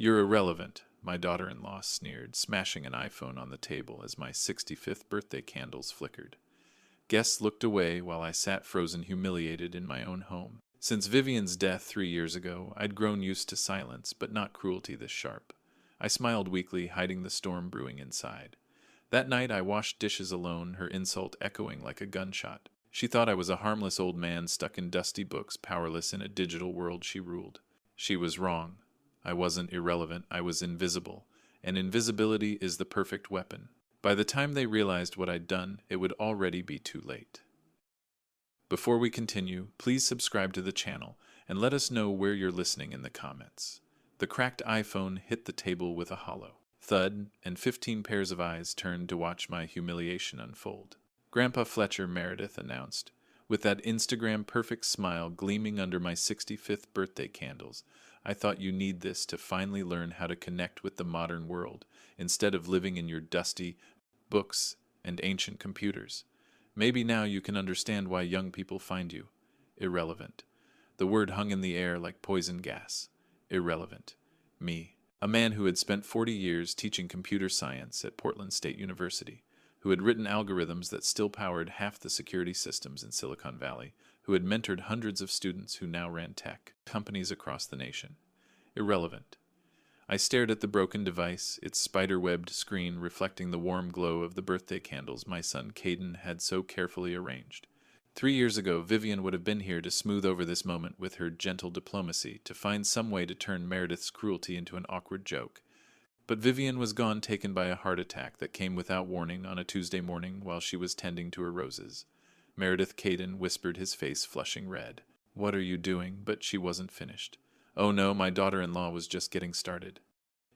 You're irrelevant, my daughter-in-law sneered, smashing an iPhone on the table as my 65th birthday candles flickered. Guests looked away while I sat frozen humiliated in my own home. Since Vivian's death 3 years ago, I'd grown used to silence, but not cruelty this sharp. I smiled weakly, hiding the storm brewing inside. That night I washed dishes alone, her insult echoing like a gunshot. She thought I was a harmless old man stuck in dusty books, powerless in a digital world she ruled. She was wrong. I wasn't irrelevant, I was invisible, and invisibility is the perfect weapon. By the time they realized what I'd done, it would already be too late. Before we continue, please subscribe to the channel and let us know where you're listening in the comments. The cracked iPhone hit the table with a hollow thud, and 15 pairs of eyes turned to watch my humiliation unfold. Grandpa Fletcher, Meredith announced, with that Instagram-perfect smile gleaming under my 65th birthday candles. I thought you need this to finally learn how to connect with the modern world, instead of living in your dusty books and ancient computers. Maybe now you can understand why young people find you irrelevant. The word hung in the air like poison gas. Irrelevant. Me. A man who had spent 40 years teaching computer science at Portland State University, who had written algorithms that still powered half the security systems in Silicon Valley, who had mentored hundreds of students who now ran tech companies across the nation. Irrelevant. I stared at the broken device, its spider-webbed screen reflecting the warm glow of the birthday candles my son Caden had so carefully arranged. 3 years ago, Vivian would have been here to smooth over this moment with her gentle diplomacy, to find some way to turn Meredith's cruelty into an awkward joke. But Vivian was gone, taken by a heart attack that came without warning on a Tuesday morning while she was tending to her roses. Meredith Caden whispered, his face flushing red. "What are you doing?" But she wasn't finished. Oh no, my daughter-in-law was just getting started.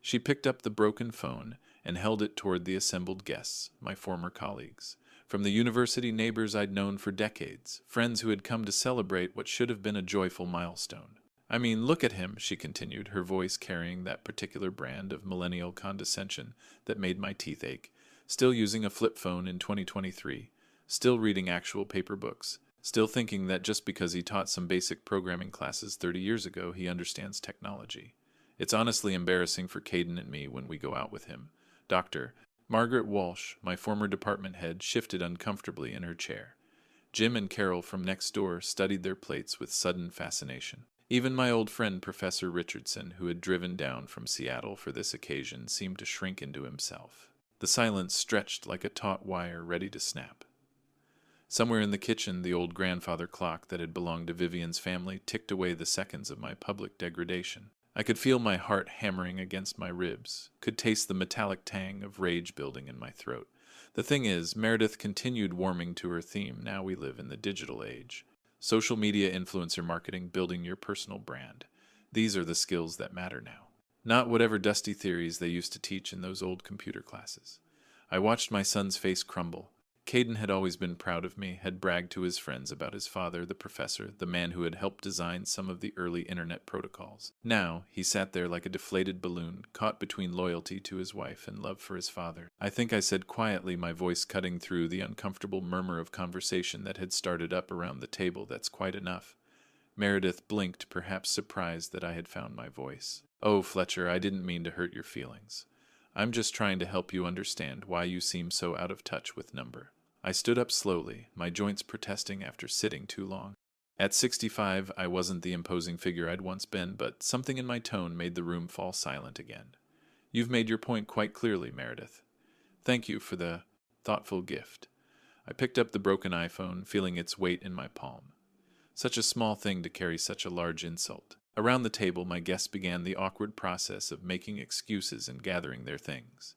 She picked up the broken phone and held it toward the assembled guests, my former colleagues. From the university neighbors I'd known for decades, friends who had come to celebrate what should have been a joyful milestone. "I mean, look at him," she continued, her voice carrying that particular brand of millennial condescension that made my teeth ache. Still using a flip phone in 2023, still reading actual paper books, still thinking that just because he taught some basic programming classes 30 years ago, he understands technology. It's honestly embarrassing for Caden and me when we go out with him. Dr. Margaret Walsh, my former department head, shifted uncomfortably in her chair. Jim and Carol from next door studied their plates with sudden fascination. Even my old friend Professor Richardson, who had driven down from Seattle for this occasion, seemed to shrink into himself. The silence stretched like a taut wire ready to snap. Somewhere in the kitchen, the old grandfather clock that had belonged to Vivian's family ticked away the seconds of my public degradation. I could feel my heart hammering against my ribs, could taste the metallic tang of rage building in my throat. The thing is, Meredith continued warming to her theme. Now we live in the digital age. Social media influencer marketing, building your personal brand. These are the skills that matter now. Not whatever dusty theories they used to teach in those old computer classes. I watched my son's face crumble. Caden had always been proud of me, had bragged to his friends about his father, the professor, the man who had helped design some of the early internet protocols. Now, he sat there like a deflated balloon, caught between loyalty to his wife and love for his father. I think I said quietly, my voice cutting through the uncomfortable murmur of conversation that had started up around the table, "That's quite enough." Meredith blinked, perhaps surprised that I had found my voice. "Oh, Fletcher, I didn't mean to hurt your feelings. I'm just trying to help you understand why you seem so out of touch with number." I stood up slowly, my joints protesting after sitting too long. At 65, I wasn't the imposing figure I'd once been, but something in my tone made the room fall silent again. "You've made your point quite clearly, Meredith. Thank you for the thoughtful gift." I picked up the broken iPhone, feeling its weight in my palm. Such a small thing to carry such a large insult. Around the table, my guests began the awkward process of making excuses and gathering their things.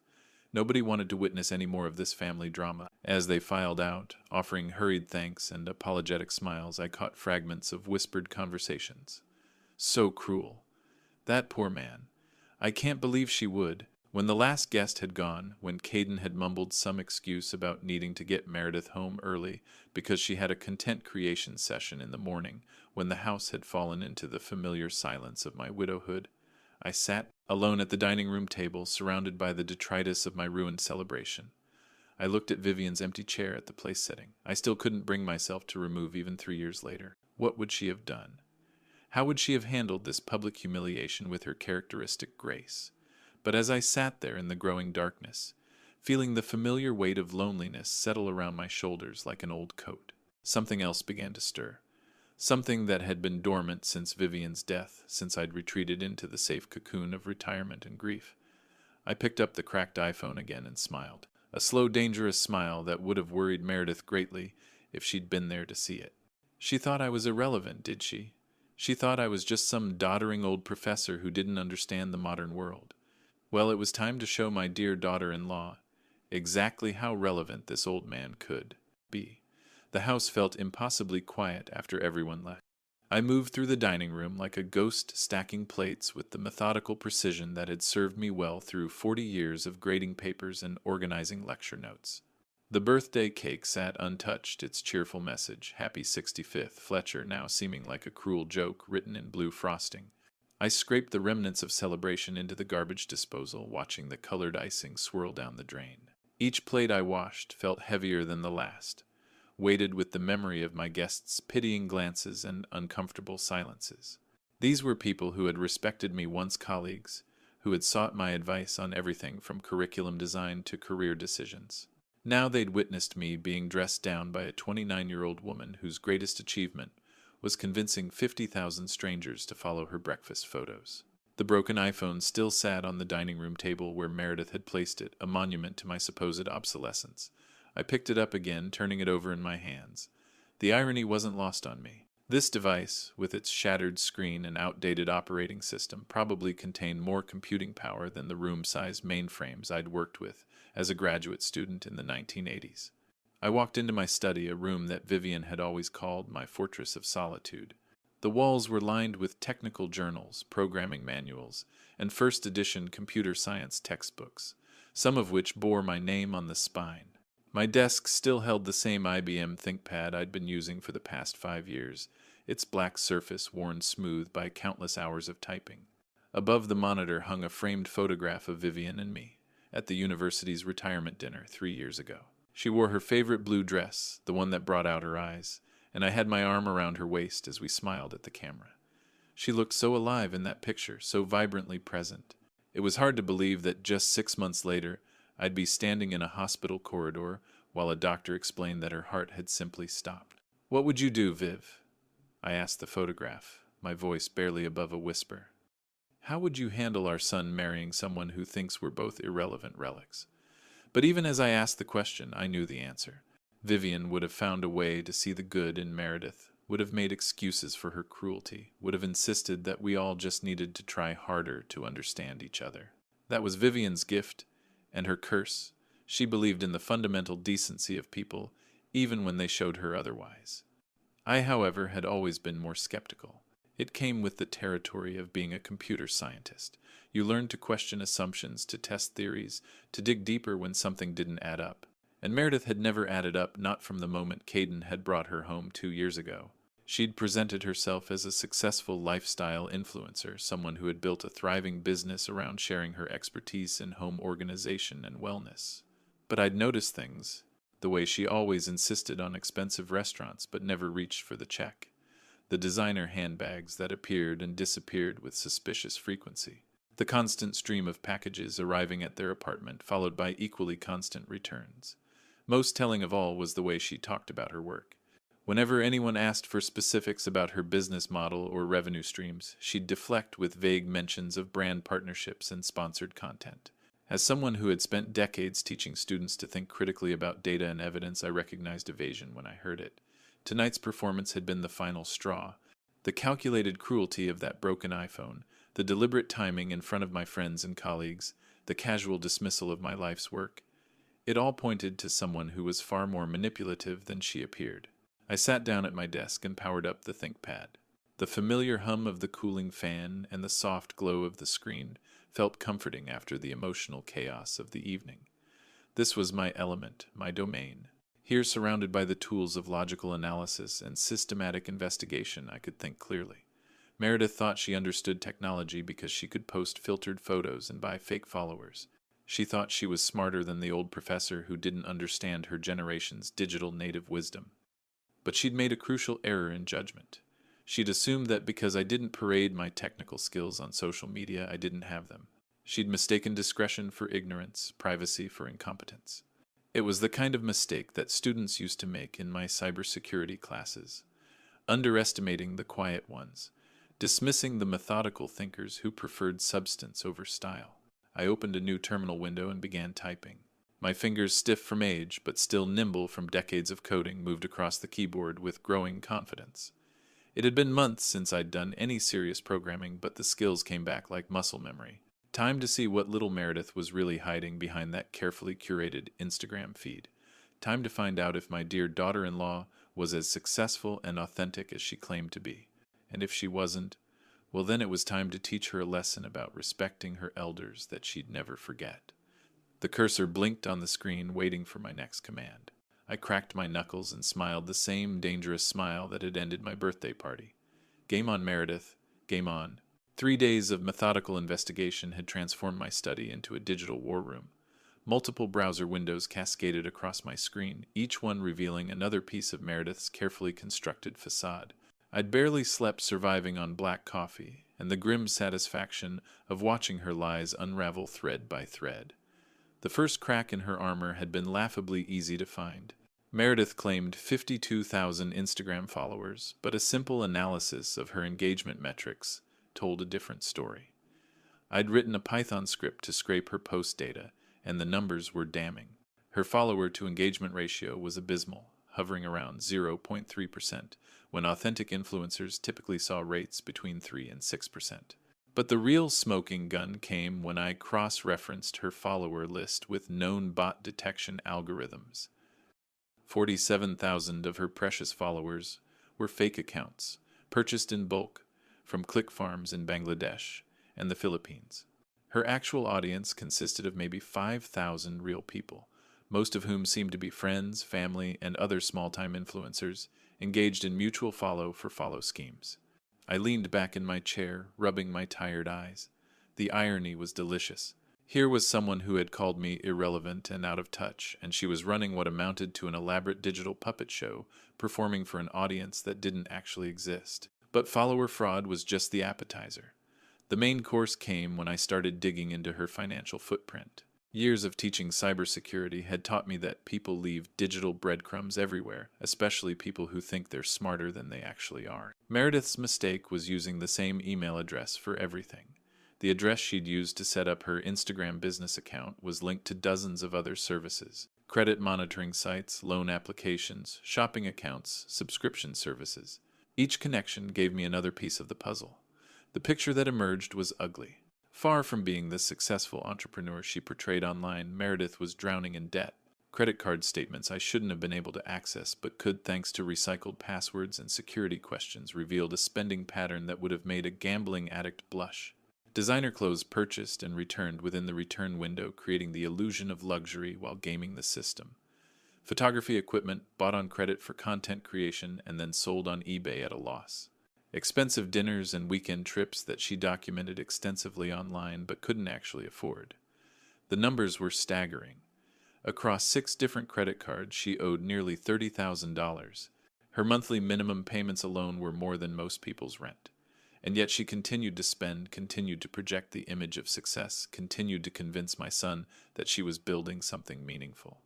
Nobody wanted to witness any more of this family drama. As they filed out, offering hurried thanks and apologetic smiles, I caught fragments of whispered conversations. "So cruel. That poor man. I can't believe she would." When the last guest had gone, when Caden had mumbled some excuse about needing to get Meredith home early because she had a content creation session in the morning, when the house had fallen into the familiar silence of my widowhood, I sat alone at the dining room table, surrounded by the detritus of my ruined celebration. I looked at Vivian's empty chair at the place setting. I still couldn't bring myself to remove even 3 years later. What would she have done? How would she have handled this public humiliation with her characteristic grace? But as I sat there in the growing darkness, feeling the familiar weight of loneliness settle around my shoulders like an old coat, something else began to stir. Something that had been dormant since Vivian's death, since I'd retreated into the safe cocoon of retirement and grief. I picked up the cracked iPhone again and smiled. A slow, dangerous smile that would have worried Meredith greatly if she'd been there to see it. She thought I was irrelevant, did she? She thought I was just some doddering old professor who didn't understand the modern world. Well, it was time to show my dear daughter-in-law exactly how relevant this old man could be. The house felt impossibly quiet after everyone left. I moved through the dining room like a ghost stacking plates with the methodical precision that had served me well through 40 years of grading papers and organizing lecture notes. The birthday cake sat untouched, its cheerful message, Happy 65th, Fletcher, now seeming like a cruel joke written in blue frosting. I scraped the remnants of celebration into the garbage disposal, watching the colored icing swirl down the drain. Each plate I washed felt heavier than the last, weighted with the memory of my guests' pitying glances and uncomfortable silences. These were people who had respected me once colleagues, who had sought my advice on everything from curriculum design to career decisions. Now they'd witnessed me being dressed down by a 29-year-old woman whose greatest achievement was convincing 50,000 strangers to follow her breakfast photos. The broken iPhone still sat on the dining room table where Meredith had placed it, a monument to my supposed obsolescence. I picked it up again, turning it over in my hands. The irony wasn't lost on me. This device, with its shattered screen and outdated operating system, probably contained more computing power than the room-sized mainframes I'd worked with as a graduate student in the 1980s. I walked into my study, a room that Vivian had always called my fortress of solitude. The walls were lined with technical journals, programming manuals, and first-edition computer science textbooks, some of which bore my name on the spine. My desk still held the same IBM ThinkPad I'd been using for the past 5 years, its black surface worn smooth by countless hours of typing. Above the monitor hung a framed photograph of Vivian and me, at the university's retirement dinner 3 years ago. She wore her favorite blue dress, the one that brought out her eyes, and I had my arm around her waist as we smiled at the camera. She looked so alive in that picture, so vibrantly present. It was hard to believe that just 6 months later, I'd be standing in a hospital corridor while a doctor explained that her heart had simply stopped. "What would you do, Viv?" I asked the photograph, my voice barely above a whisper. "How would you handle our son marrying someone who thinks we're both irrelevant relics?" But even as I asked the question, I knew the answer. Vivian would have found a way to see the good in Meredith, would have made excuses for her cruelty, would have insisted that we all just needed to try harder to understand each other. That was Vivian's gift, and her curse. She believed in the fundamental decency of people, even when they showed her otherwise. I, however, had always been more skeptical. It came with the territory of being a computer scientist. You learned to question assumptions, to test theories, to dig deeper when something didn't add up. And Meredith had never added up, not from the moment Caden had brought her home 2 years ago. She'd presented herself as a successful lifestyle influencer, someone who had built a thriving business around sharing her expertise in home organization and wellness. But I'd noticed things, the way she always insisted on expensive restaurants but never reached for the check, the designer handbags that appeared and disappeared with suspicious frequency, the constant stream of packages arriving at their apartment followed by equally constant returns. Most telling of all was the way she talked about her work. Whenever anyone asked for specifics about her business model or revenue streams, she'd deflect with vague mentions of brand partnerships and sponsored content. As someone who had spent decades teaching students to think critically about data and evidence, I recognized evasion when I heard it. Tonight's performance had been the final straw. The calculated cruelty of that broken iPhone, the deliberate timing in front of my friends and colleagues, the casual dismissal of my life's work. It all pointed to someone who was far more manipulative than she appeared. I sat down at my desk and powered up the ThinkPad. The familiar hum of the cooling fan and the soft glow of the screen felt comforting after the emotional chaos of the evening. This was my element, my domain. Here, surrounded by the tools of logical analysis and systematic investigation, I could think clearly. Meredith thought she understood technology because she could post filtered photos and buy fake followers. She thought she was smarter than the old professor who didn't understand her generation's digital native wisdom. But she'd made a crucial error in judgment. She'd assumed that because I didn't parade my technical skills on social media, I didn't have them. She'd mistaken discretion for ignorance, privacy for incompetence. It was the kind of mistake that students used to make in my cybersecurity classes, underestimating the quiet ones, dismissing the methodical thinkers who preferred substance over style. I opened a new terminal window and began typing. My fingers, stiff from age, but still nimble from decades of coding, moved across the keyboard with growing confidence. It had been months since I'd done any serious programming, but the skills came back like muscle memory. Time to see what little Meredith was really hiding behind that carefully curated Instagram feed. Time to find out if my dear daughter-in-law was as successful and authentic as she claimed to be. And if she wasn't, well, then it was time to teach her a lesson about respecting her elders that she'd never forget. The cursor blinked on the screen, waiting for my next command. I cracked my knuckles and smiled the same dangerous smile that had ended my birthday party. Game on, Meredith. Game on. 3 days of methodical investigation had transformed my study into a digital war room. Multiple browser windows cascaded across my screen, each one revealing another piece of Meredith's carefully constructed facade. I'd barely slept, surviving on black coffee, and the grim satisfaction of watching her lies unravel thread by thread. The first crack in her armor had been laughably easy to find. Meredith claimed 52,000 Instagram followers, but a simple analysis of her engagement metrics told a different story. I'd written a Python script to scrape her post data, and the numbers were damning. Her follower-to-engagement ratio was abysmal, hovering around 0.3%, when authentic influencers typically saw rates between 3 and 6%. But the real smoking gun came when I cross-referenced her follower list with known bot detection algorithms. 47,000 of her precious followers were fake accounts, purchased in bulk from click farms in Bangladesh and the Philippines. Her actual audience consisted of maybe 5,000 real people, most of whom seemed to be friends, family, and other small-time influencers engaged in mutual follow-for-follow schemes. I leaned back in my chair, rubbing my tired eyes. The irony was delicious. Here was someone who had called me irrelevant and out of touch, and she was running what amounted to an elaborate digital puppet show, performing for an audience that didn't actually exist. But follower fraud was just the appetizer. The main course came when I started digging into her financial footprint. Years of teaching cybersecurity had taught me that people leave digital breadcrumbs everywhere, especially people who think they're smarter than they actually are. Meredith's mistake was using the same email address for everything. The address she'd used to set up her Instagram business account was linked to dozens of other services: credit monitoring sites, loan applications, shopping accounts, subscription services. Each connection gave me another piece of the puzzle. The picture that emerged was ugly. Far from being the successful entrepreneur she portrayed online, Meredith was drowning in debt. Credit card statements I shouldn't have been able to access, but could, thanks to recycled passwords and security questions, revealed a spending pattern that would have made a gambling addict blush. Designer clothes purchased and returned within the return window, creating the illusion of luxury while gaming the system. Photography equipment bought on credit for content creation and then sold on eBay at a loss. Expensive dinners and weekend trips that she documented extensively online but couldn't actually afford. The numbers were staggering. Across 6 different credit cards, she owed nearly $30,000. Her monthly minimum payments alone were more than most people's rent. And yet she continued to spend, continued to project the image of success, continued to convince my son that she was building something meaningful.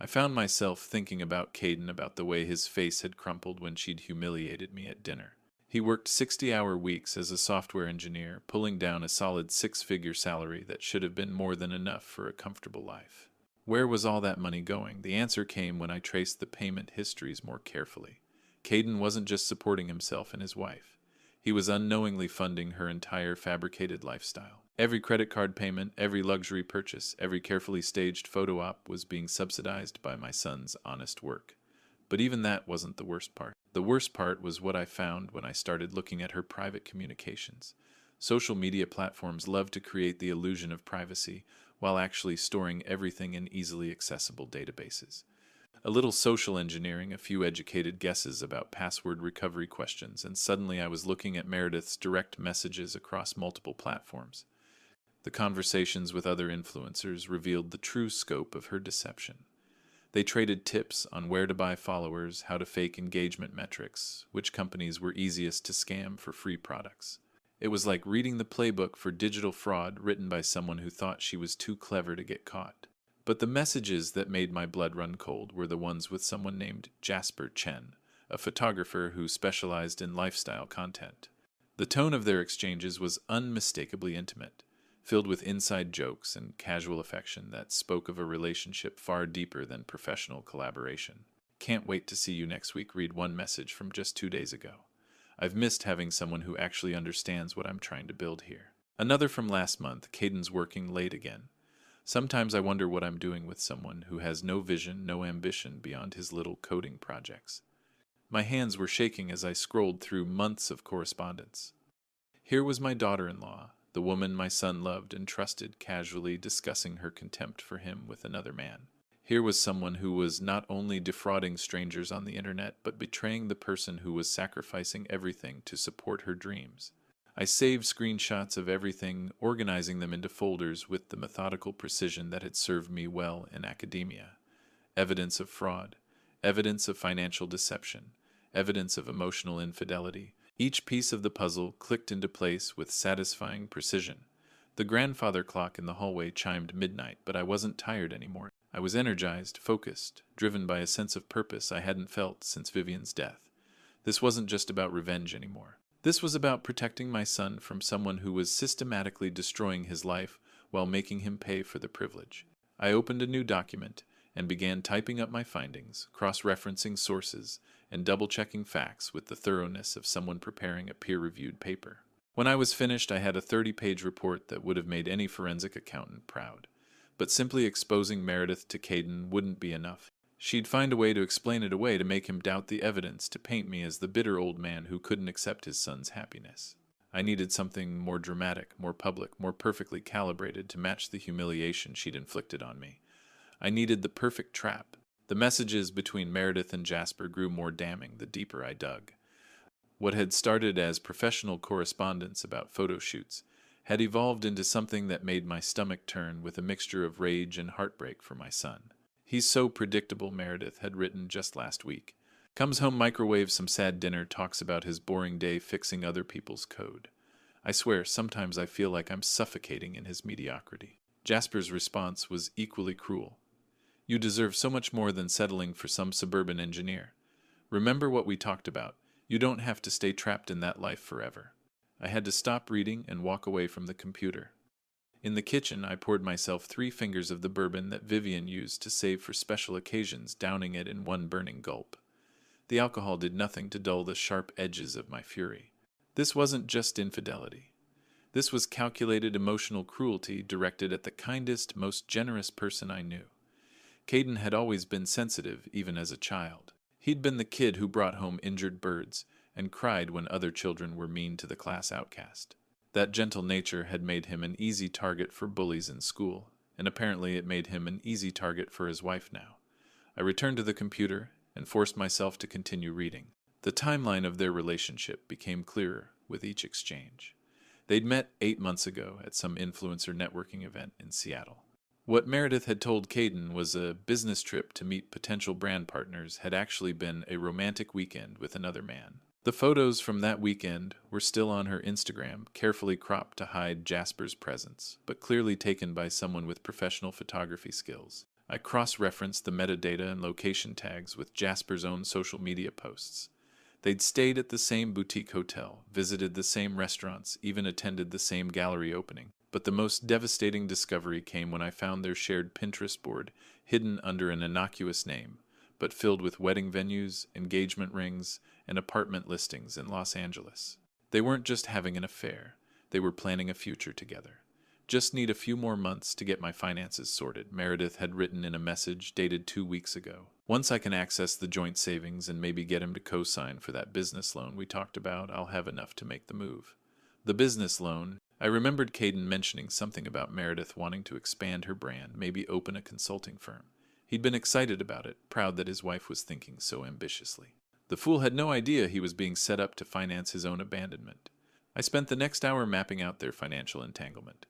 I found myself thinking about Caden, about the way his face had crumpled when she'd humiliated me at dinner. He worked 60-hour weeks as a software engineer, pulling down a solid 6-figure salary that should have been more than enough for a comfortable life. Where was all that money going? The answer came when I traced the payment histories more carefully. Caden wasn't just supporting himself and his wife. He was unknowingly funding her entire fabricated lifestyle. Every credit card payment, every luxury purchase, every carefully staged photo op was being subsidized by my son's honest work. But even that wasn't the worst part. The worst part was what I found when I started looking at her private communications. Social media platforms love to create the illusion of privacy while actually storing everything in easily accessible databases. A little social engineering, a few educated guesses about password recovery questions, and suddenly I was looking at Meredith's direct messages across multiple platforms. The conversations with other influencers revealed the true scope of her deception. They traded tips on where to buy followers, how to fake engagement metrics, which companies were easiest to scam for free products. It was like reading the playbook for digital fraud written by someone who thought she was too clever to get caught. But the messages that made my blood run cold were the ones with someone named Jasper Chen, a photographer who specialized in lifestyle content. The tone of their exchanges was unmistakably intimate, filled with inside jokes and casual affection that spoke of a relationship far deeper than professional collaboration. Can't wait to see you next week. Read one message from just 2 days ago. I've missed having someone who actually understands what I'm trying to build here. Another from last month. Caden's working late again. Sometimes I wonder what I'm doing with someone who has no vision, no ambition beyond his little coding projects. My hands were shaking as I scrolled through months of correspondence. Here was my daughter-in-law, the woman my son loved and trusted, casually discussing her contempt for him with another man. Here was someone who was not only defrauding strangers on the internet, but betraying the person who was sacrificing everything to support her dreams. I saved screenshots of everything, organizing them into folders with the methodical precision that had served me well in academia. Evidence of fraud, evidence of financial deception, evidence of emotional infidelity. Each piece of the puzzle clicked into place with satisfying precision. The grandfather clock in the hallway chimed midnight, but I wasn't tired anymore. I was energized, focused, driven by a sense of purpose I hadn't felt since Vivian's death. This wasn't just about revenge anymore. This was about protecting my son from someone who was systematically destroying his life while making him pay for the privilege. I opened a new document and began typing up my findings, cross-referencing sources, and double-checking facts with the thoroughness of someone preparing a peer-reviewed paper. When I was finished, I had a 30-page report that would have made any forensic accountant proud. But simply exposing Meredith to Caden wouldn't be enough. She'd find a way to explain it away to make him doubt the evidence, to paint me as the bitter old man who couldn't accept his son's happiness. I needed something more dramatic, more public, more perfectly calibrated to match the humiliation she'd inflicted on me. I needed the perfect trap. The messages between Meredith and Jasper grew more damning the deeper I dug. What had started as professional correspondence about photo shoots had evolved into something that made my stomach turn with a mixture of rage and heartbreak for my son. "He's so predictable," Meredith had written just last week. "Comes home, microwaves some sad dinner, talks about his boring day fixing other people's code. I swear, sometimes I feel like I'm suffocating in his mediocrity." Jasper's response was equally cruel. "You deserve so much more than settling for some suburban engineer. Remember what we talked about. You don't have to stay trapped in that life forever." I had to stop reading and walk away from the computer. In the kitchen, I poured myself 3 fingers of the bourbon that Vivian used to save for special occasions, downing it in one burning gulp. The alcohol did nothing to dull the sharp edges of my fury. This wasn't just infidelity. This was calculated emotional cruelty directed at the kindest, most generous person I knew. Caden had always been sensitive, even as a child. He'd been the kid who brought home injured birds and cried when other children were mean to the class outcast. That gentle nature had made him an easy target for bullies in school, and apparently it made him an easy target for his wife now. I returned to the computer and forced myself to continue reading. The timeline of their relationship became clearer with each exchange. They'd met 8 months ago at some influencer networking event in Seattle. What Meredith had told Caden was a business trip to meet potential brand partners had actually been a romantic weekend with another man. The photos from that weekend were still on her Instagram, carefully cropped to hide Jasper's presence, but clearly taken by someone with professional photography skills. I cross-referenced the metadata and location tags with Jasper's own social media posts. They'd stayed at the same boutique hotel, visited the same restaurants, even attended the same gallery opening. But the most devastating discovery came when I found their shared Pinterest board hidden under an innocuous name, but filled with wedding venues, engagement rings, and apartment listings in Los Angeles. They weren't just having an affair, they were planning a future together. "Just need a few more months to get my finances sorted," Meredith had written in a message dated 2 weeks ago. "Once I can access the joint savings and maybe get him to co-sign for that business loan we talked about, I'll have enough to make the move." The business loan. I remembered Caden mentioning something about Meredith wanting to expand her brand, maybe open a consulting firm. He'd been excited about it, proud that his wife was thinking so ambitiously. The fool had no idea he was being set up to finance his own abandonment. I spent the next hour mapping out their financial entanglement.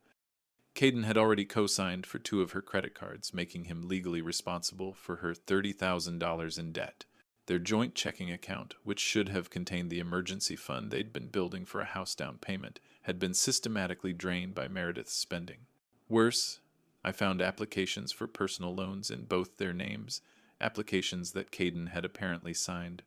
Caden had already co-signed for 2 of her credit cards, making him legally responsible for her $30,000 in debt. Their joint checking account, which should have contained the emergency fund they'd been building for a house down payment, had been systematically drained by Meredith's spending. Worse, I found applications for personal loans in both their names, applications that Caden had apparently signed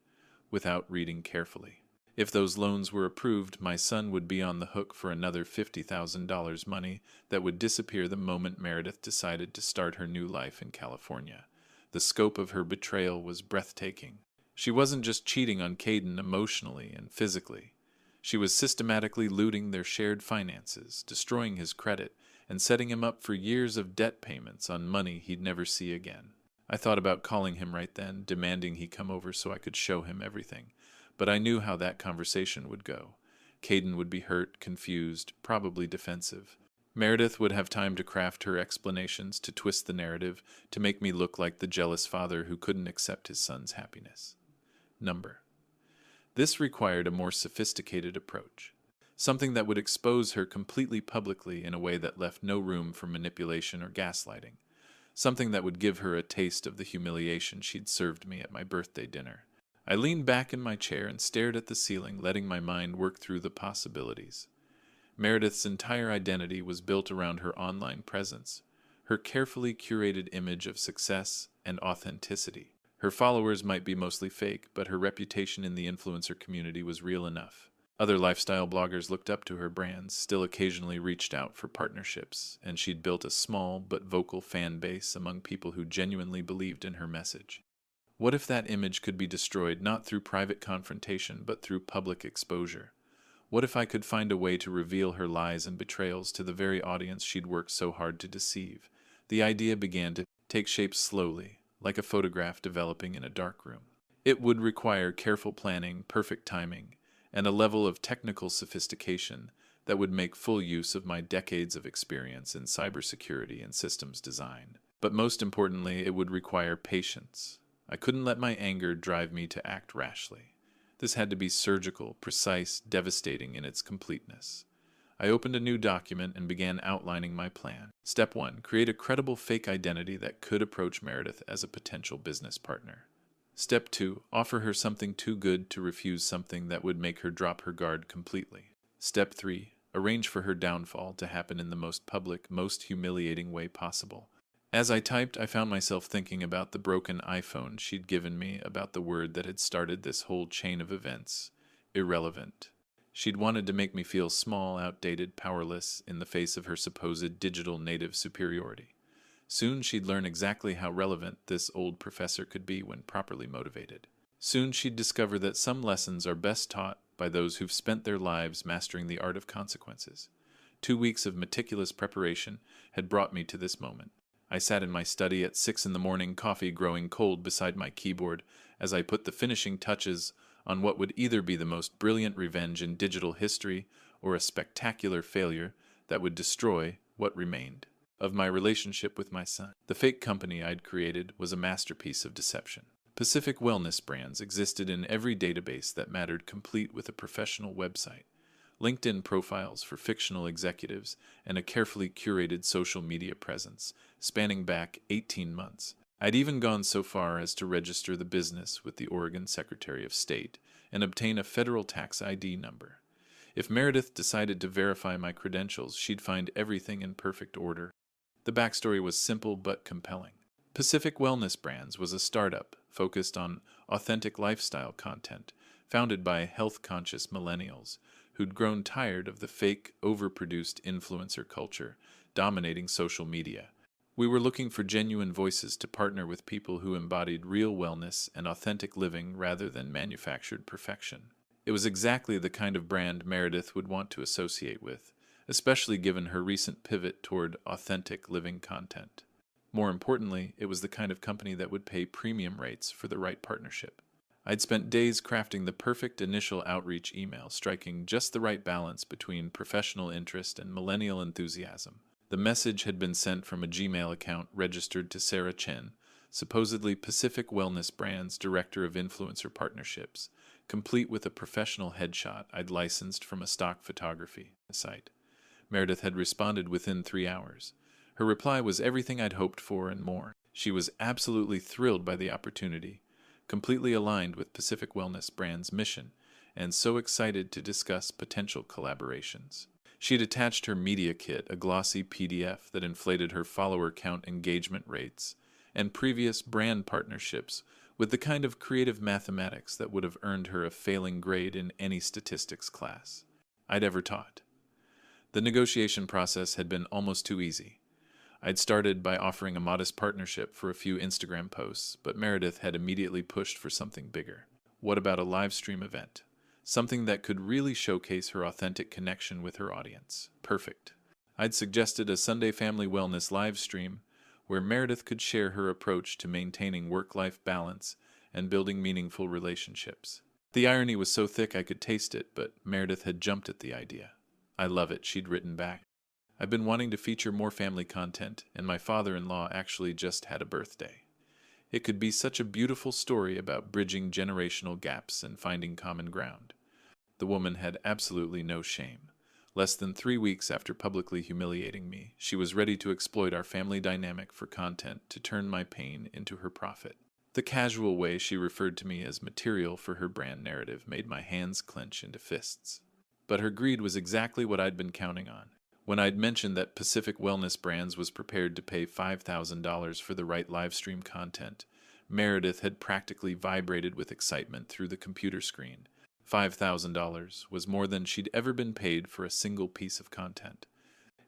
without reading carefully. If those loans were approved, my son would be on the hook for another $50,000 money that would disappear the moment Meredith decided to start her new life in California. The scope of her betrayal was breathtaking. She wasn't just cheating on Caden emotionally and physically. She was systematically looting their shared finances, destroying his credit, and setting him up for years of debt payments on money he'd never see again. I thought about calling him right then, demanding he come over so I could show him everything. But I knew how that conversation would go. Caden would be hurt, confused, probably defensive. Meredith would have time to craft her explanations, to twist the narrative, to make me look like the jealous father who couldn't accept his son's happiness. This required a more sophisticated approach. Something that would expose her completely publicly in a way that left no room for manipulation or gaslighting. Something that would give her a taste of the humiliation she'd served me at my birthday dinner. I leaned back in my chair and stared at the ceiling, letting my mind work through the possibilities. Meredith's entire identity was built around her online presence, her carefully curated image of success and authenticity. Her followers might be mostly fake, but her reputation in the influencer community was real enough. Other lifestyle bloggers looked up to her brands, still occasionally reached out for partnerships, and she'd built a small but vocal fan base among people who genuinely believed in her message. What if that image could be destroyed not through private confrontation but through public exposure? What if I could find a way to reveal her lies and betrayals to the very audience she'd worked so hard to deceive? The idea began to take shape slowly, like a photograph developing in a dark room. It would require careful planning, perfect timing, and a level of technical sophistication that would make full use of my decades of experience in cybersecurity and systems design. But most importantly, it would require patience. I couldn't let my anger drive me to act rashly. This had to be surgical, precise, devastating in its completeness. I opened a new document and began outlining my plan. Step 1. Create a credible fake identity that could approach Meredith as a potential business partner. Step 2. Offer her something too good to refuse, something that would make her drop her guard completely. Step 3. Arrange for her downfall to happen in the most public, most humiliating way possible. As I typed, I found myself thinking about the broken iPhone she'd given me, about the word that had started this whole chain of events. Irrelevant. She'd wanted to make me feel small, outdated, powerless in the face of her supposed digital native superiority. Soon she'd learn exactly how relevant this old professor could be when properly motivated. Soon she'd discover that some lessons are best taught by those who've spent their lives mastering the art of consequences. 2 weeks of meticulous preparation had brought me to this moment. I sat in my study at 6 a.m, coffee growing cold beside my keyboard, as I put the finishing touches on what would either be the most brilliant revenge in digital history or a spectacular failure that would destroy what remained of my relationship with my son. The fake company I'd created was a masterpiece of deception. Pacific wellness brands existed in every database that mattered, complete with a professional website, LinkedIn profiles for fictional executives, and a carefully curated social media presence spanning back 18 months. I'd even gone so far as to register the business with the Oregon Secretary of State and obtain a federal tax ID number. If Meredith decided to verify my credentials, she'd find everything in perfect order. The backstory was simple but compelling. Pacific Wellness Brands was a startup focused on authentic lifestyle content, founded by health-conscious millennials who'd grown tired of the fake, overproduced influencer culture dominating social media. We were looking for genuine voices to partner with people who embodied real wellness and authentic living rather than manufactured perfection. It was exactly the kind of brand Meredith would want to associate with, especially given her recent pivot toward authentic living content. More importantly, it was the kind of company that would pay premium rates for the right partnership. I'd spent days crafting the perfect initial outreach email, striking just the right balance between professional interest and millennial enthusiasm. The message had been sent from a Gmail account registered to Sarah Chen, supposedly Pacific Wellness Brands Director of Influencer Partnerships, complete with a professional headshot I'd licensed from a stock photography site. Meredith had responded within 3 hours. Her reply was everything I'd hoped for and more. She was absolutely thrilled by the opportunity, completely aligned with Pacific Wellness Brand's mission, and so excited to discuss potential collaborations. She'd attached her media kit, a glossy PDF that inflated her follower count engagement rates, and previous brand partnerships with the kind of creative mathematics that would have earned her a failing grade in any statistics class I'd ever taught. The negotiation process had been almost too easy. I'd started by offering a modest partnership for a few Instagram posts, but Meredith had immediately pushed for something bigger. What about a live stream event? Something that could really showcase her authentic connection with her audience. Perfect. I'd suggested a Sunday Family Wellness live stream where Meredith could share her approach to maintaining work-life balance and building meaningful relationships. The irony was so thick I could taste it, but Meredith had jumped at the idea. I love it, she'd written back. I've been wanting to feature more family content, and my father-in-law actually just had a birthday. It could be such a beautiful story about bridging generational gaps and finding common ground. The woman had absolutely no shame. Less than 3 weeks after publicly humiliating me, she was ready to exploit our family dynamic for content to turn my pain into her profit. The casual way she referred to me as material for her brand narrative made my hands clench into fists. But her greed was exactly what I'd been counting on. When I'd mentioned that Pacific Wellness Brands was prepared to pay $5,000 for the right livestream content, Meredith had practically vibrated with excitement through the computer screen. $5,000 was more than she'd ever been paid for a single piece of content.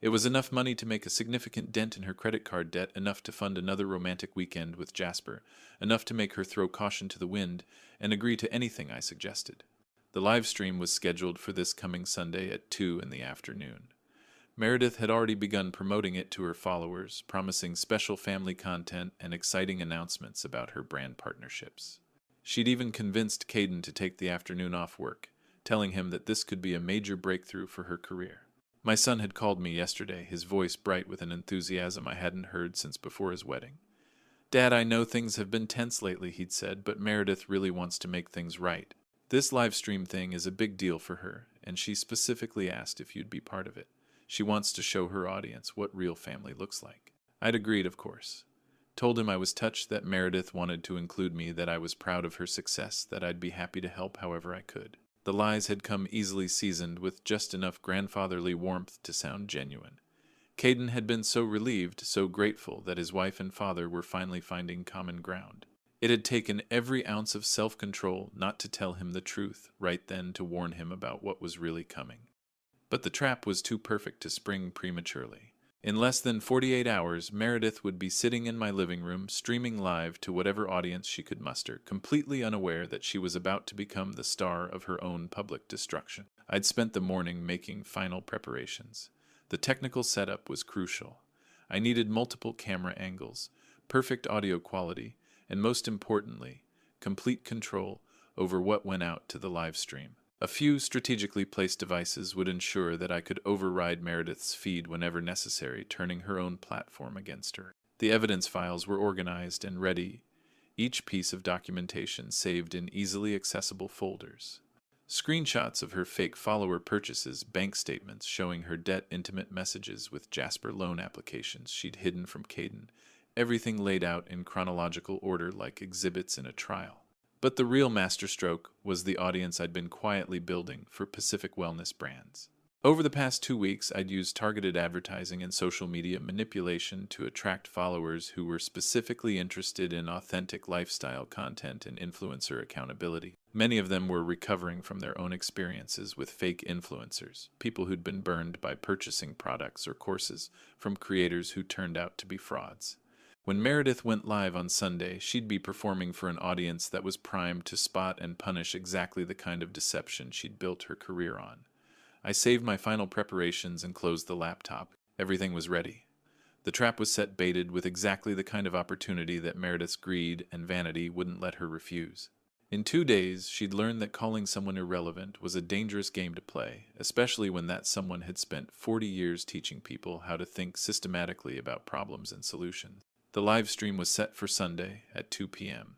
It was enough money to make a significant dent in her credit card debt, enough to fund another romantic weekend with Jasper, enough to make her throw caution to the wind and agree to anything I suggested. The live stream was scheduled for this coming Sunday at 2 in the afternoon. Meredith had already begun promoting it to her followers, promising special family content and exciting announcements about her brand partnerships. She'd even convinced Caden to take the afternoon off work, telling him that this could be a major breakthrough for her career. My son had called me yesterday, his voice bright with an enthusiasm I hadn't heard since before his wedding. "Dad, I know things have been tense lately," he'd said, "but Meredith really wants to make things right. This live stream thing is a big deal for her, and she specifically asked if you'd be part of it. She wants to show her audience what real family looks like." I'd agreed, of course. Told him I was touched that Meredith wanted to include me, that I was proud of her success, that I'd be happy to help however I could. The lies had come easily seasoned with just enough grandfatherly warmth to sound genuine. Caden had been so relieved, so grateful that his wife and father were finally finding common ground. It had taken every ounce of self-control not to tell him the truth right then, to warn him about what was really coming. But the trap was too perfect to spring prematurely. In less than 48 hours, Meredith would be sitting in my living room, streaming live to whatever audience she could muster, completely unaware that she was about to become the star of her own public destruction. I'd spent the morning making final preparations. The technical setup was crucial. I needed multiple camera angles, perfect audio quality, and most importantly, complete control over what went out to the live stream. A few strategically placed devices would ensure that I could override Meredith's feed whenever necessary, turning her own platform against her. The evidence files were organized and ready, each piece of documentation saved in easily accessible folders. Screenshots of her fake follower purchases, bank statements showing her debt, intimate messages with Jasper loan applications she'd hidden from Caden, everything laid out in chronological order like exhibits in a trial. But the real masterstroke was the audience I'd been quietly building for Pacific Wellness Brands. Over the past 2 weeks, I'd used targeted advertising and social media manipulation to attract followers who were specifically interested in authentic lifestyle content and influencer accountability. Many of them were recovering from their own experiences with fake influencers, people who'd been burned by purchasing products or courses from creators who turned out to be frauds. When Meredith went live on Sunday, she'd be performing for an audience that was primed to spot and punish exactly the kind of deception she'd built her career on. I saved my final preparations and closed the laptop. Everything was ready. The trap was set, baited with exactly the kind of opportunity that Meredith's greed and vanity wouldn't let her refuse. In 2 days, she'd learned that calling someone irrelevant was a dangerous game to play, especially when that someone had spent 40 years teaching people how to think systematically about problems and solutions. The live stream was set for Sunday at 2 p.m.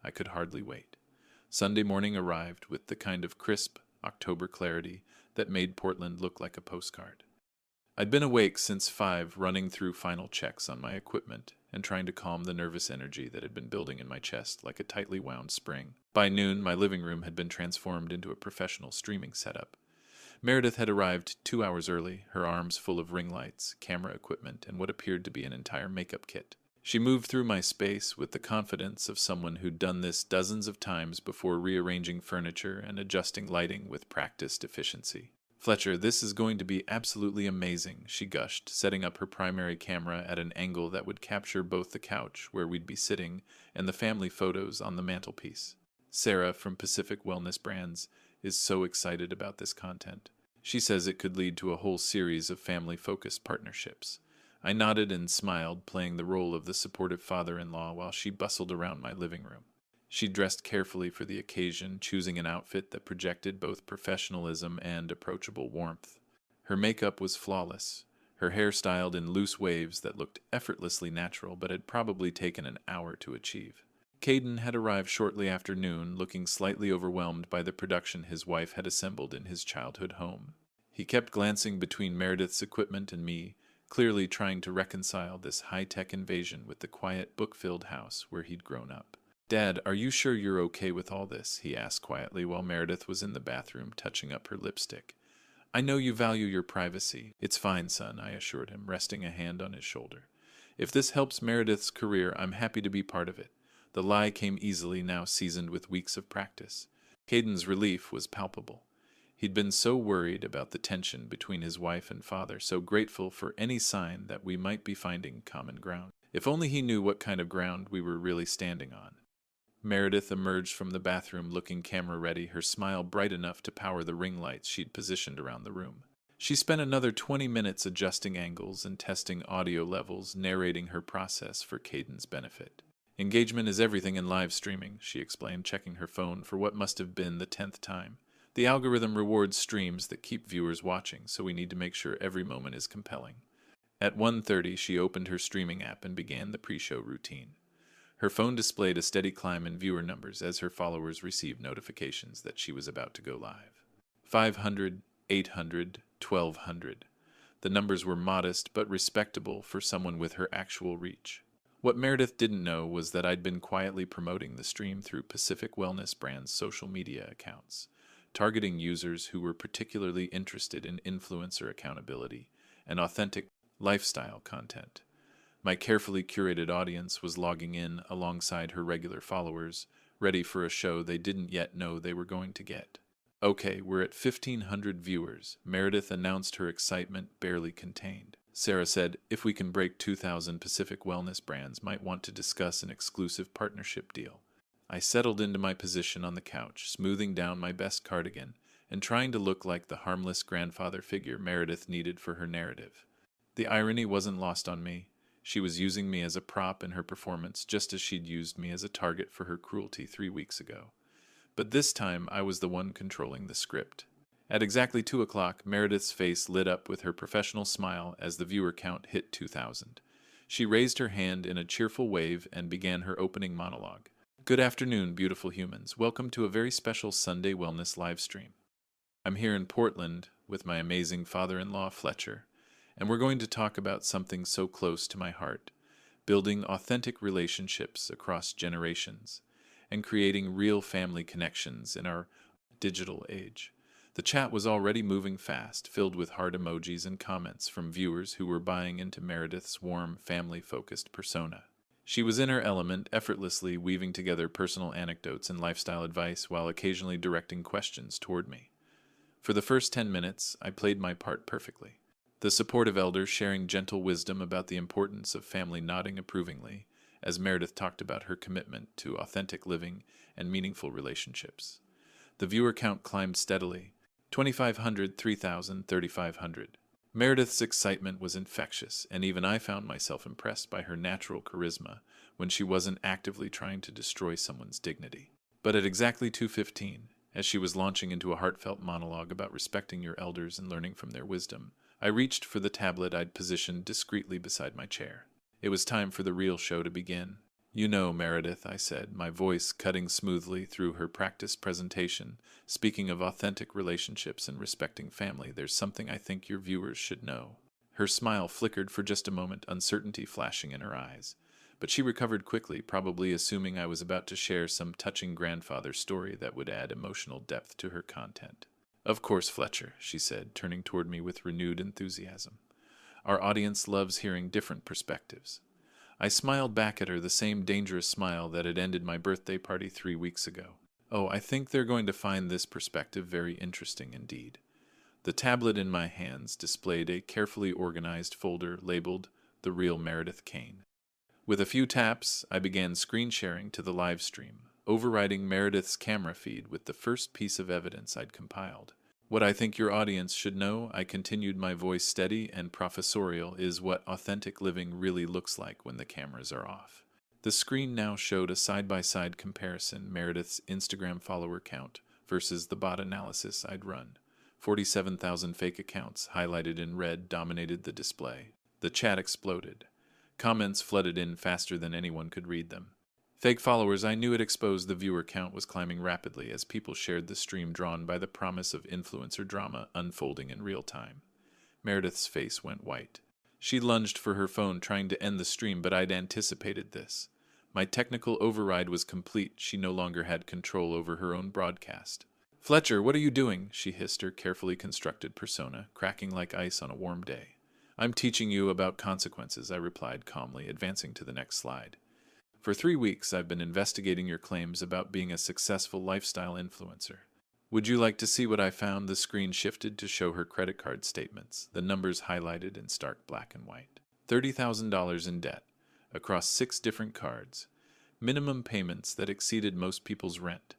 I could hardly wait. Sunday morning arrived with the kind of crisp October clarity that made Portland look like a postcard. I'd been awake since 5, running through final checks on my equipment and trying to calm the nervous energy that had been building in my chest like a tightly wound spring. By noon, my living room had been transformed into a professional streaming setup. Meredith had arrived 2 hours early, her arms full of ring lights, camera equipment, and what appeared to be an entire makeup kit. She moved through my space with the confidence of someone who'd done this dozens of times before, rearranging furniture and adjusting lighting with practiced efficiency. "Fletcher, this is going to be absolutely amazing," she gushed, setting up her primary camera at an angle that would capture both the couch, where we'd be sitting, and the family photos on the mantelpiece. Sarah from Pacific Wellness Brands is so excited about this content. She says it could lead to a whole series of family-focused partnerships. I nodded and smiled, playing the role of the supportive father-in-law while she bustled around my living room. She dressed carefully for the occasion, choosing an outfit that projected both professionalism and approachable warmth. Her makeup was flawless, her hair styled in loose waves that looked effortlessly natural but had probably taken an hour to achieve. Caden had arrived shortly after noon, looking slightly overwhelmed by the production his wife had assembled in his childhood home. He kept glancing between Meredith's equipment and me, clearly trying to reconcile this high-tech invasion with the quiet, book-filled house where he'd grown up. "Dad, are you sure you're okay with all this?" he asked quietly while Meredith was in the bathroom touching up her lipstick. "I know you value your privacy." "It's fine, son," I assured him, resting a hand on his shoulder. "If this helps Meredith's career, I'm happy to be part of it." The lie came easily, now seasoned with weeks of practice. Caden's relief was palpable. He'd been so worried about the tension between his wife and father, so grateful for any sign that we might be finding common ground. If only he knew what kind of ground we were really standing on. Meredith emerged from the bathroom looking camera-ready, her smile bright enough to power the ring lights she'd positioned around the room. She spent another 20 minutes adjusting angles and testing audio levels, narrating her process for Caden's benefit. "Engagement is everything in live streaming," she explained, checking her phone for what must have been the 10th time. "The algorithm rewards streams that keep viewers watching, so we need to make sure every moment is compelling." At 1:30, she opened her streaming app and began the pre-show routine. Her phone displayed a steady climb in viewer numbers as her followers received notifications that she was about to go live. 500, 800, 1,200. The numbers were modest but respectable for someone with her actual reach. What Meredith didn't know was that I'd been quietly promoting the stream through Pacific Wellness Brand's social media accounts, targeting users who were particularly interested in influencer accountability and authentic lifestyle content. My carefully curated audience was logging in alongside her regular followers, ready for a show they didn't yet know they were going to get. "Okay, we're at 1,500 viewers," Meredith announced, her excitement barely contained. Sarah said, "If we can break 2,000, Pacific Wellness Brands might want to discuss an exclusive partnership deal." I settled into my position on the couch, smoothing down my best cardigan and trying to look like the harmless grandfather figure Meredith needed for her narrative. The irony wasn't lost on me. She was using me as a prop in her performance, just as she'd used me as a target for her cruelty 3 weeks ago. But this time, I was the one controlling the script. At exactly 2 o'clock, Meredith's face lit up with her professional smile as the viewer count hit 2,000. She raised her hand in a cheerful wave and began her opening monologue. "Good afternoon, beautiful humans. Welcome to a very special Sunday Wellness livestream. I'm here in Portland with my amazing father-in-law, Fletcher, and we're going to talk about something so close to my heart: building authentic relationships across generations and creating real family connections in our digital age." The chat was already moving fast, filled with heart emojis and comments from viewers who were buying into Meredith's warm, family-focused persona. She was in her element, effortlessly weaving together personal anecdotes and lifestyle advice while occasionally directing questions toward me. For the first 10 minutes, I played my part perfectly. The supportive elder sharing gentle wisdom about the importance of family, nodding approvingly as Meredith talked about her commitment to authentic living and meaningful relationships. The viewer count climbed steadily: 2,500, 3,000, 3,500. Meredith's excitement was infectious, and even I found myself impressed by her natural charisma when she wasn't actively trying to destroy someone's dignity. But at exactly 2:15, as she was launching into a heartfelt monologue about respecting your elders and learning from their wisdom, I reached for the tablet I'd positioned discreetly beside my chair. It was time for the real show to begin. "You know, Meredith," I said, my voice cutting smoothly through her practiced presentation, "speaking of authentic relationships and respecting family, there's something I think your viewers should know." Her smile flickered for just a moment, uncertainty flashing in her eyes. But she recovered quickly, probably assuming I was about to share some touching grandfather story that would add emotional depth to her content. Of course, Fletcher, she said, turning toward me with renewed enthusiasm. Our audience loves hearing different perspectives. I smiled back at her, the same dangerous smile that had ended my birthday party 3 weeks ago. Oh, I think they're going to find this perspective very interesting indeed. The tablet in my hands displayed a carefully organized folder labeled The Real Meredith Kane. With a few taps, I began screen sharing to the live stream, overriding Meredith's camera feed with the first piece of evidence I'd compiled. What I think your audience should know, I continued, my voice steady and professorial, is what authentic living really looks like when the cameras are off. The screen now showed a side-by-side comparison, Meredith's Instagram follower count versus the bot analysis I'd run. 47,000 fake accounts, highlighted in red, dominated the display. The chat exploded. Comments flooded in faster than anyone could read them. Fake followers, I knew it exposed. The viewer count was climbing rapidly as people shared the stream, drawn by the promise of influencer drama unfolding in real time. Meredith's face went white. She lunged for her phone, trying to end the stream, but I'd anticipated this. My technical override was complete. She no longer had control over her own broadcast. Fletcher, what are you doing? She hissed, her carefully constructed persona cracking like ice on a warm day. I'm teaching you about consequences, I replied calmly, advancing to the next slide. For 3 weeks, I've been investigating your claims about being a successful lifestyle influencer. Would you like to see what I found? The screen shifted to show her credit card statements, the numbers highlighted in stark black and white. $30,000 in debt, across 6 different cards. Minimum payments that exceeded most people's rent.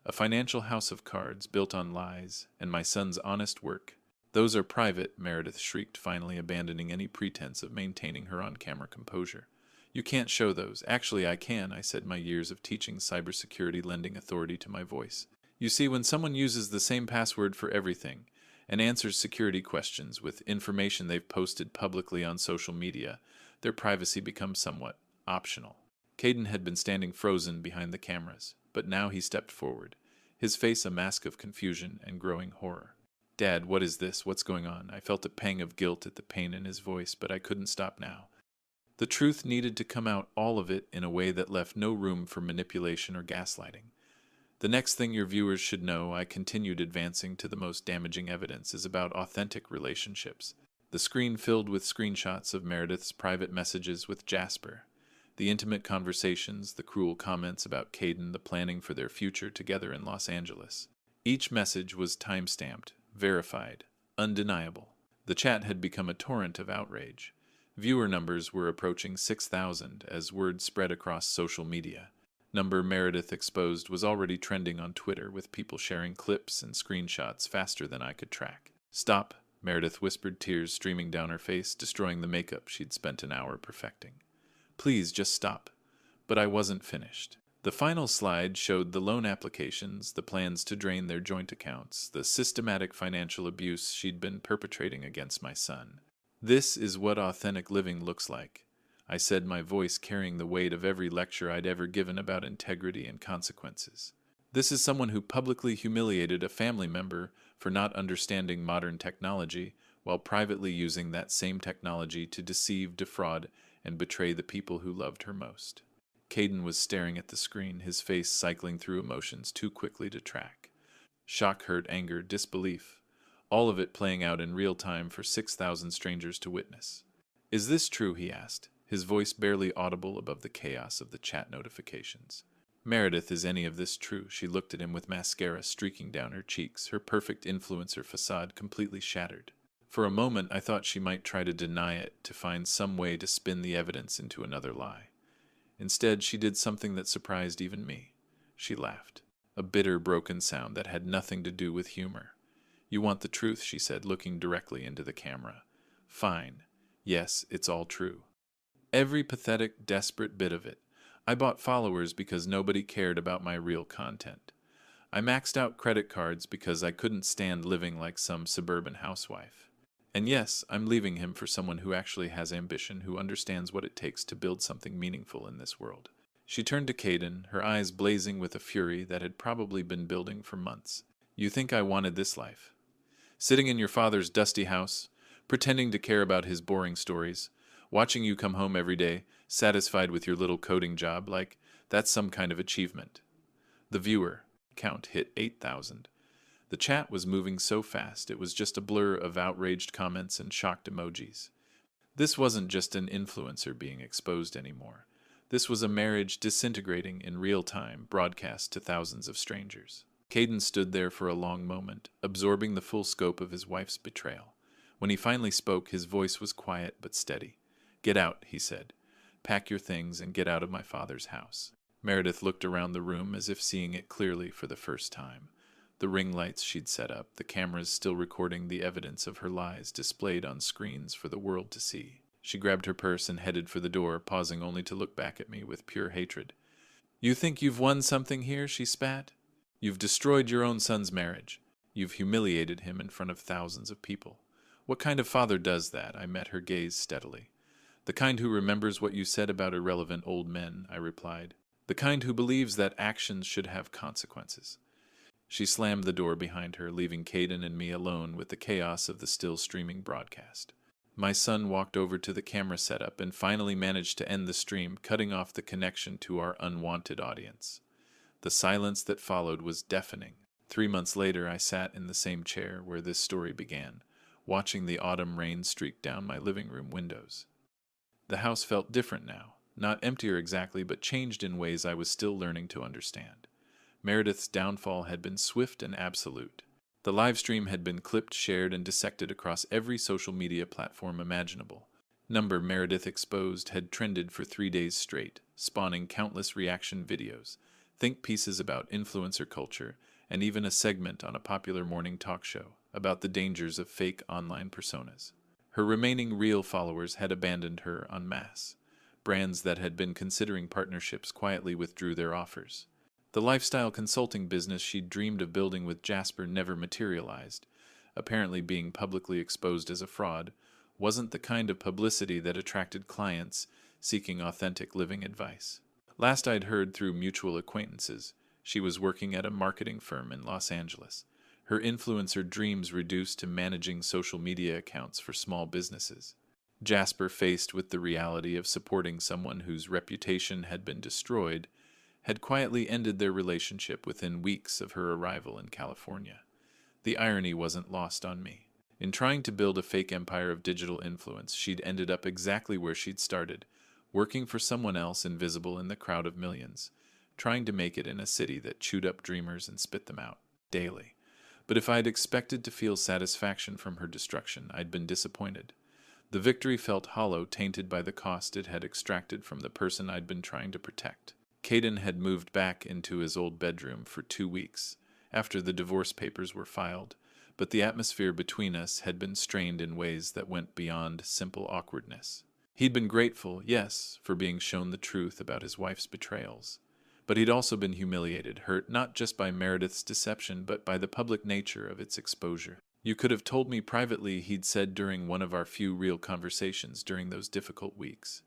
A financial house of cards built on lies, and my son's honest work. Those are private, Meredith shrieked, finally abandoning any pretense of maintaining her on-camera composure. You can't show those. Actually, I can, I said, my years of teaching cybersecurity lending authority to my voice. You see, when someone uses the same password for everything and answers security questions with information they've posted publicly on social media, their privacy becomes somewhat optional. Caden had been standing frozen behind the cameras, but now he stepped forward, his face a mask of confusion and growing horror. Dad, what is this? What's going on? I felt a pang of guilt at the pain in his voice, but I couldn't stop now. The truth needed to come out, all of it, in a way that left no room for manipulation or gaslighting. The next thing your viewers should know, I continued, advancing to the most damaging evidence, is about authentic relationships. The screen filled with screenshots of Meredith's private messages with Jasper. The intimate conversations, the cruel comments about Caden, the planning for their future together in Los Angeles. Each message was time-stamped, verified, undeniable. The chat had become a torrent of outrage. Viewer numbers were approaching 6,000 as word spread across social media. Number Meredith exposed was already trending on Twitter, with people sharing clips and screenshots faster than I could track. Stop, Meredith whispered, tears streaming down her face, destroying the makeup she'd spent an hour perfecting. Please, just stop. But I wasn't finished. The final slide showed the loan applications, the plans to drain their joint accounts, the systematic financial abuse she'd been perpetrating against my son. This is what authentic living looks like, I said, my voice carrying the weight of every lecture I'd ever given about integrity and consequences. This is someone who publicly humiliated a family member for not understanding modern technology, while privately using that same technology to deceive, defraud, and betray the people who loved her most. Caden was staring at the screen, his face cycling through emotions too quickly to track. Shock, hurt, anger, disbelief. All of it playing out in real time for 6,000 strangers to witness. Is this true? He asked, his voice barely audible above the chaos of the chat notifications. Meredith, is any of this true? She looked at him with mascara streaking down her cheeks, her perfect influencer facade completely shattered. For a moment, I thought she might try to deny it, to find some way to spin the evidence into another lie. Instead, she did something that surprised even me. She laughed, a bitter, broken sound that had nothing to do with humor. You want the truth, she said, looking directly into the camera. Fine. Yes, it's all true. Every pathetic, desperate bit of it. I bought followers because nobody cared about my real content. I maxed out credit cards because I couldn't stand living like some suburban housewife. And yes, I'm leaving him for someone who actually has ambition, who understands what it takes to build something meaningful in this world. She turned to Caden, her eyes blazing with a fury that had probably been building for months. You think I wanted this life? Sitting in your father's dusty house, pretending to care about his boring stories, watching you come home every day, satisfied with your little coding job, like that's some kind of achievement. The viewer count hit 8,000. The chat was moving so fast it was just a blur of outraged comments and shocked emojis. This wasn't just an influencer being exposed anymore. This was a marriage disintegrating in real time, broadcast to thousands of strangers. Caden stood there for a long moment, absorbing the full scope of his wife's betrayal. When he finally spoke, his voice was quiet but steady. "Get out," he said. "Pack your things and get out of my father's house." Meredith looked around the room as if seeing it clearly for the first time. The ring lights she'd set up, the cameras still recording the evidence of her lies displayed on screens for the world to see. She grabbed her purse and headed for the door, pausing only to look back at me with pure hatred. "You think you've won something here?" she spat. "You've destroyed your own son's marriage. You've humiliated him in front of thousands of people. What kind of father does that?" I met her gaze steadily. "The kind who remembers what you said about irrelevant old men," I replied. "The kind who believes that actions should have consequences." She slammed the door behind her, leaving Caden and me alone with the chaos of the still streaming broadcast. My son walked over to the camera setup and finally managed to end the stream, cutting off the connection to our unwanted audience. The silence that followed was deafening. 3 months later, I sat in the same chair where this story began, watching the autumn rain streak down my living room windows. The house felt different now, not emptier exactly, but changed in ways I was still learning to understand. Meredith's downfall had been swift and absolute. The live stream had been clipped, shared, and dissected across every social media platform imaginable. Number Meredith exposed had trended for 3 days straight, spawning countless reaction videos, think pieces about influencer culture, and even a segment on a popular morning talk show about the dangers of fake online personas. Her remaining real followers had abandoned her en masse. Brands that had been considering partnerships quietly withdrew their offers. The lifestyle consulting business she'd dreamed of building with Jasper never materialized. Apparently being publicly exposed as a fraud wasn't the kind of publicity that attracted clients seeking authentic living advice. Last I'd heard through mutual acquaintances, she was working at a marketing firm in Los Angeles. Her influencer dreams reduced to managing social media accounts for small businesses. Jasper, faced with the reality of supporting someone whose reputation had been destroyed, had quietly ended their relationship within weeks of her arrival in California. The irony wasn't lost on me. In trying to build a fake empire of digital influence, she'd ended up exactly where she'd started, working for someone else invisible in the crowd of millions, trying to make it in a city that chewed up dreamers and spit them out daily. But if I'd expected to feel satisfaction from her destruction, I'd been disappointed. The victory felt hollow, tainted by the cost it had extracted from the person I'd been trying to protect. Caden had moved back into his old bedroom for 2 weeks, after the divorce papers were filed, but the atmosphere between us had been strained in ways that went beyond simple awkwardness. He'd been grateful, yes, for being shown the truth about his wife's betrayals, but he'd also been humiliated, hurt not just by Meredith's deception, but by the public nature of its exposure. "You could have told me privately," he'd said during one of our few real conversations during those difficult weeks.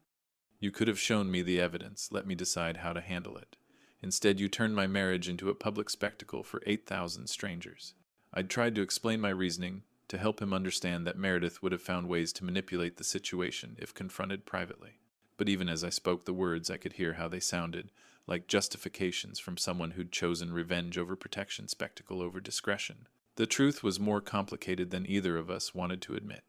"You could have shown me the evidence, let me decide how to handle it. Instead, you turned my marriage into a public spectacle for 8,000 strangers." I'd tried to explain my reasoning, to help him understand that Meredith would have found ways to manipulate the situation if confronted privately. But even as I spoke the words, I could hear how they sounded, like justifications from someone who'd chosen revenge over protection, spectacle over discretion. The truth was more complicated than either of us wanted to admit.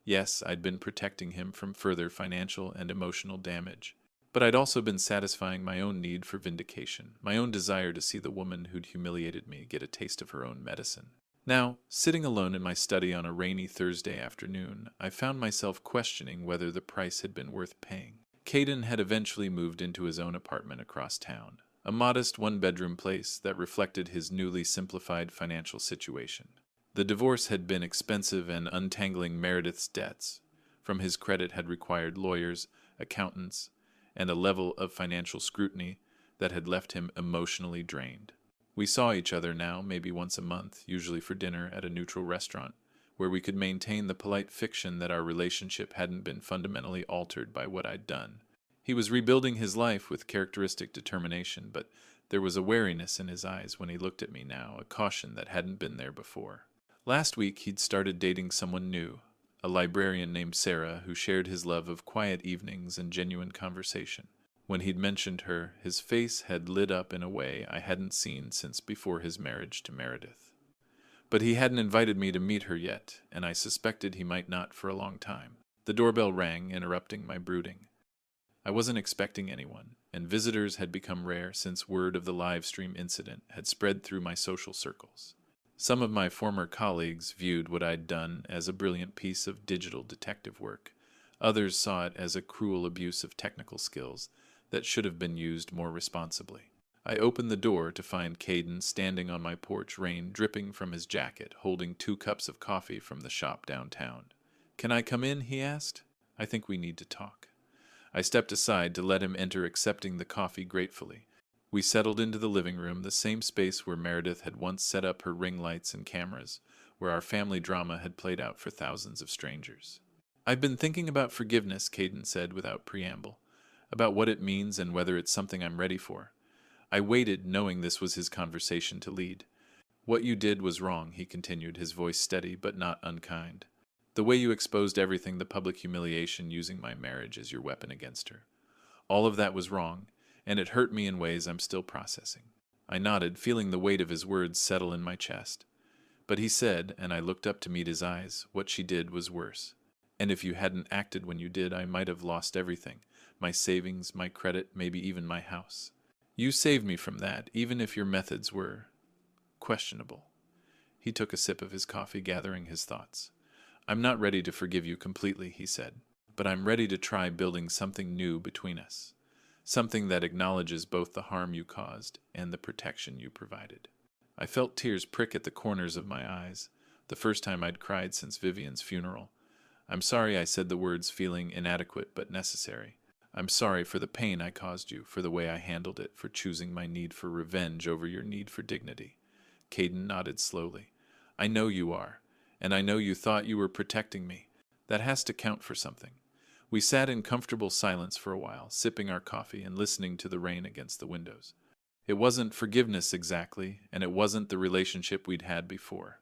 Yes, I'd been protecting him from further financial and emotional damage. But I'd also been satisfying my own need for vindication, my own desire to see the woman who'd humiliated me get a taste of her own medicine. Now, sitting alone in my study on a rainy Thursday afternoon, I found myself questioning whether the price had been worth paying. Caden had eventually moved into his own apartment across town, a modest one-bedroom place that reflected his newly simplified financial situation. The divorce had been expensive, and untangling Meredith's debts from his credit had required lawyers, accountants, and a level of financial scrutiny that had left him emotionally drained. We saw each other now maybe once a month, usually for dinner at a neutral restaurant, where we could maintain the polite fiction that our relationship hadn't been fundamentally altered by what I'd done. He was rebuilding his life with characteristic determination, but there was a wariness in his eyes when he looked at me now, a caution that hadn't been there before. Last week, he'd started dating someone new, a librarian named Sarah who shared his love of quiet evenings and genuine conversation. When he'd mentioned her, his face had lit up in a way I hadn't seen since before his marriage to Meredith. But he hadn't invited me to meet her yet, and I suspected he might not for a long time. The doorbell rang, interrupting my brooding. I wasn't expecting anyone, and visitors had become rare since word of the live stream incident had spread through my social circles. Some of my former colleagues viewed what I'd done as a brilliant piece of digital detective work. Others saw it as a cruel abuse of technical skills that should have been used more responsibly. I opened the door to find Caden standing on my porch, rain dripping from his jacket, holding 2 cups of coffee from the shop downtown. "Can I come in?" he asked. "I think we need to talk." I stepped aside to let him enter, accepting the coffee gratefully. We settled into the living room, the same space where Meredith had once set up her ring lights and cameras, where our family drama had played out for thousands of strangers. "I've been thinking about forgiveness," Caden said without preamble, "about what it means and whether it's something I'm ready for." I waited, knowing this was his conversation to lead. "What you did was wrong," he continued, his voice steady but not unkind. "The way you exposed everything, the public humiliation, using my marriage as your weapon against her. All of that was wrong, and it hurt me in ways I'm still processing." I nodded, feeling the weight of his words settle in my chest. But he said, and I looked up to meet his eyes, "What she did was worse. And if you hadn't acted when you did, I might have lost everything. My savings, my credit, maybe even my house. You saved me from that, even if your methods were questionable." He took a sip of his coffee, gathering his thoughts. "I'm not ready to forgive you completely," he said, "but I'm ready to try building something new between us. Something that acknowledges both the harm you caused and the protection you provided." I felt tears prick at the corners of my eyes, the first time I'd cried since Vivian's funeral. "I'm sorry," I said the words, feeling inadequate but necessary. "I'm sorry for the pain I caused you, for the way I handled it, for choosing my need for revenge over your need for dignity." Caden nodded slowly. "I know you are, and I know you thought you were protecting me. That has to count for something." We sat in comfortable silence for a while, sipping our coffee and listening to the rain against the windows. It wasn't forgiveness exactly, and it wasn't the relationship we'd had before.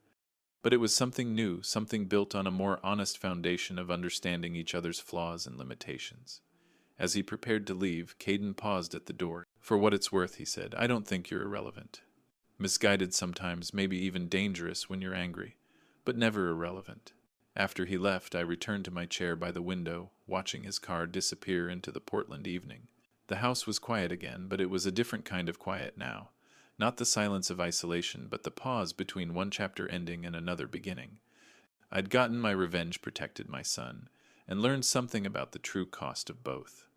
But it was something new, something built on a more honest foundation of understanding each other's flaws and limitations. As he prepared to leave, Caden paused at the door. "For what it's worth," he said, "I don't think you're irrelevant. Misguided sometimes, maybe even dangerous when you're angry, but never irrelevant." After he left, I returned to my chair by the window, watching his car disappear into the Portland evening. The house was quiet again, but it was a different kind of quiet now. Not the silence of isolation, but the pause between one chapter ending and another beginning. I'd gotten my revenge, protected my son, and learned something about the true cost of both.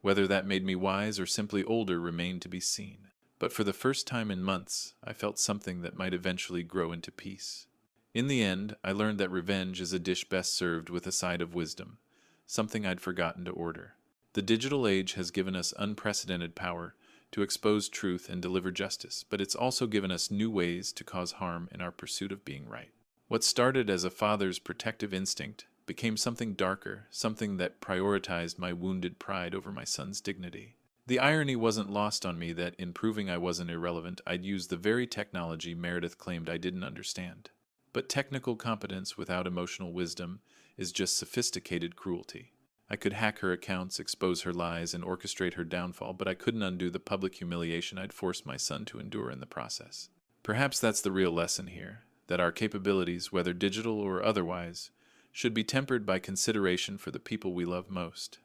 Whether that made me wise or simply older remained to be seen. But for the first time in months, I felt something that might eventually grow into peace. In the end, I learned that revenge is a dish best served with a side of wisdom, something I'd forgotten to order. The digital age has given us unprecedented power to expose truth and deliver justice, but it's also given us new ways to cause harm in our pursuit of being right. What started as a father's protective instinct became something darker, something that prioritized my wounded pride over my son's dignity. The irony wasn't lost on me that in proving I wasn't irrelevant, I'd used the very technology Meredith claimed I didn't understand. But technical competence without emotional wisdom is just sophisticated cruelty. I could hack her accounts, expose her lies, and orchestrate her downfall, but I couldn't undo the public humiliation I'd forced my son to endure in the process. Perhaps that's the real lesson here, that our capabilities, whether digital or otherwise, should be tempered by consideration for the people we love most.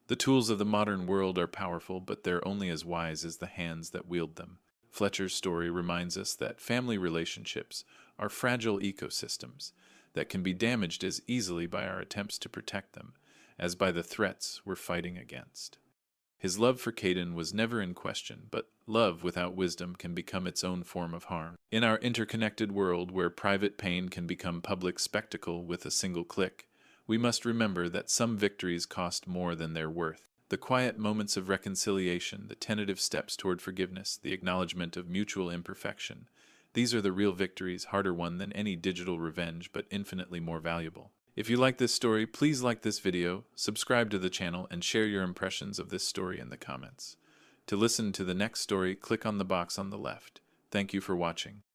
The tools of the modern world are powerful, but they're only as wise as the hands that wield them. Fletcher's story reminds us that family relationships are fragile ecosystems that can be damaged as easily by our attempts to protect them as by the threats we're fighting against. His love for Caden was never in question, but love without wisdom can become its own form of harm. In our interconnected world where private pain can become public spectacle with a single click, we must remember that some victories cost more than they're worth. The quiet moments of reconciliation, the tentative steps toward forgiveness, the acknowledgement of mutual imperfection, these are the real victories, harder won than any digital revenge, but infinitely more valuable. If you like this story, please like this video, subscribe to the channel, and share your impressions of this story in the comments. To listen to the next story, click on the box on the left. Thank you for watching.